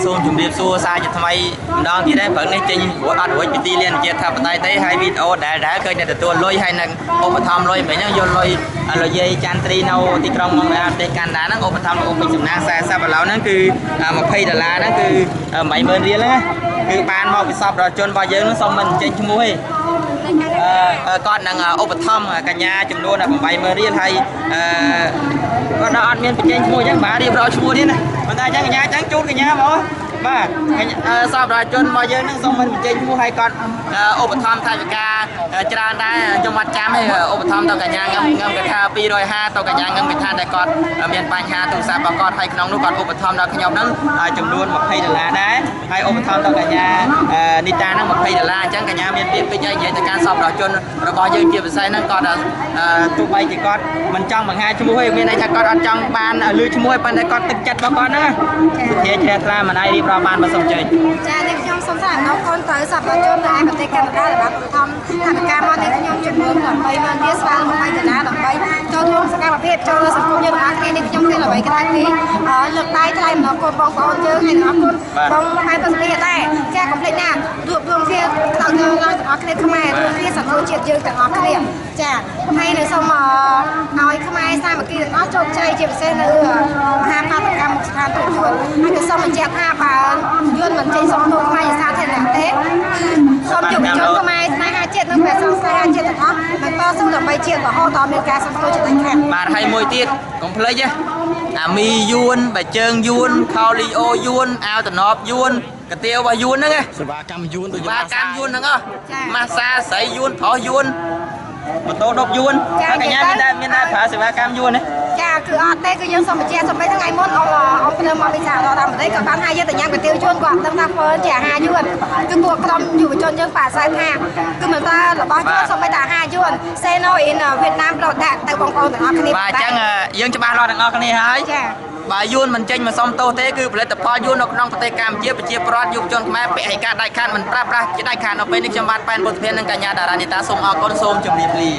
សូមជម្រាបសួរសារជាថ្មីម្ដងទៀតដែរព្រឹកនេះចេញរួចអត់រួចពីទីលានជាថាបតៃទេហើយវីដេអូដែលឃើញតែទទួលលុយហើយនឹងឧបត្ថម្ភលុយមិញហ្នឹងយកលុយលោកយាយច័ន្ទត្រីនៅទីក្រុងមកប្រទេសកាណាដាហ្នឹងឧបត្ថម្ភលោកពេញសំណាង40ឥឡូវហ្នឹងគឺ$20ហ្នឹងគឺ80000រៀលហ្នឹងគឺបានមកពិសោធន៍ដល់ជនរបស់យើងហ្នឹងសូមមិនចេញឈ្មោះទេគាត់នឹងឧបត្ថម្ភកញ្ញាចំនួន80000រៀលហើយគាត់ដល់អត់មានបញ្ចេញឈ្មោះអញ្ចឹងបាទរៀបរាប់ឈ្មោះទៀតណាប៉ុន្តែអញ្ចឹងកញ្ញាអញ្ចឹងជូនកញ្ញាបងបាទសពរដ្ឋជនរបស់យើងនឹងសូមមិនបញ្ចេញឈ្មោះឲ្យគាត់ឧបត្ថម្ភថវិកាច្រើនដែរខ្ញុំអត់ចាំទេឧបត្ថម្ភទៅកញ្ញាងឹមកថា250ទៅកញ្ញាងឹមកថាដែលគាត់មានបញ្ហាទូរស័ព្ទរបស់គាត់ហើយក្នុងនោះគាត់ឧបត្ថម្ភដល់ខ្ញុំហ្នឹងចំនួន$20ដែរហើយឧបត្ថម្ភទៅកញ្ញានីតាហ្នឹង$20អញ្ចឹងកញ្ញាមានពាក្យពេចន៍ឲ្យនិយាយទៅកាន់សពរដ្ឋជនរបស់យើងជាពិសេសហ្នឹងគាត់ទោះបីជាគាត់មិនចង់បង្ហាញឈ្មោះទេមានន័យថាគាត់អត់ចង់បានលឺឈ្មោះទេប៉ុន្តែគាត់ទឹកចិត្តរបស់គាត់ហ្នឹងជាជ្រះថ្លាមិនអាចរៀបរាប់បានបើសុំជើញចានេះខ្ញុំសូមថ្លែងអំណរគុណទៅសប្បុរសជននៅឯប្រទេសកាណាដាដែលបានឧបត្ថម្ភថវិកាមកនេះខ្ញុំចំនួន$80000ស្មើនឹង$20ដើម្បីចូលរួមសកម្មភាពចូលរួមសង្គមយើងទាំងអស់គ្នានេះខ្ញុំមានអ្វីក៏ដោយពីលើកដៃថ្លែងអំណរគុណបងប្អូនយើងហើយអរគុណបងប្អូនទស្សនិកដែរចាកុំភ្លេចណារួបរวมគ្នាដល់យើងទាំងអស់គ្នាខ្មែររួមគ្នាសង្គមជាតិយើងទាំងអស់គ្នាចាហើយនៅសូមឲ្យខ្មែរសាមគ្គីទាំងអស់ជោគជ័យជាពិសេសនៅមហាបាតុកម្មស្ថានទូតយួនហើយក៏សូមបញ្ជាក់ថាបើយួនមិនចេញសុំទោសខ្មែរជាសាធារណៈទេសូមយុវជនខ្មែរស្នេហាជាតិនិងព្រះសង្ឃស្នេហាជាតិទាំងអស់នឹងតស៊ូដើម្បីជាតិរហូតដល់មានការសង្គ្រោះជាតិខាងបាទហើយមួយទៀតកុំភ្លេចអាមីយួនបើជើងយួនខោលីអូយួនអាវតំណប់យួនកាទៀវរបស់យួនហ្នឹងសេវាកម្មយួនទៅសេវាកម្មយួនហ្នឹងម៉ាស្សាស្រីយួនប្រុសយួនម៉ូតូដប់យួនហើយកញ្ញាមានតែប្រើសេវាកម្មយួនទេចាគឺអត់ទេគឺយើងសូមបញ្ជាក់សម្រាប់ថ្ងៃមុនអង្គភ្លើមកពីសហរដ្ឋអាមេរិកក៏បានហៅយើងទៅញ៉ាំកាទៀវយួនគាត់ដឹងថាធ្វើជាអាហារយួនគឺពួកក្រុមយុវជនយើងបាក់សាយថាគឺមិនថារបស់យួនសូម្បីតែអាហារយួន Say no in Vietnam product ទៅបងប្អូនទាំងអស់គ្នាបាទអញ្ចឹងយើងច្បាស់លាស់ទាំងអស់គ្នាហើយចាបើយួនមិនចេញមកសុំទោសទេគឺផលិតផលយួននៅក្នុងប្រទេសកម្ពុជាប្រជាពលរដ្ឋយុវជនខ្មែរពាក់ឯកាដាច់ខាតមិនប្រើប្រាស់ជាដាច់ខាតនៅពេលនេះខ្ញុំបាទប៉ែនបុត្រភេននិងកញ្ញាតារានីតាសូមអរគុណសូមជម្រាបលា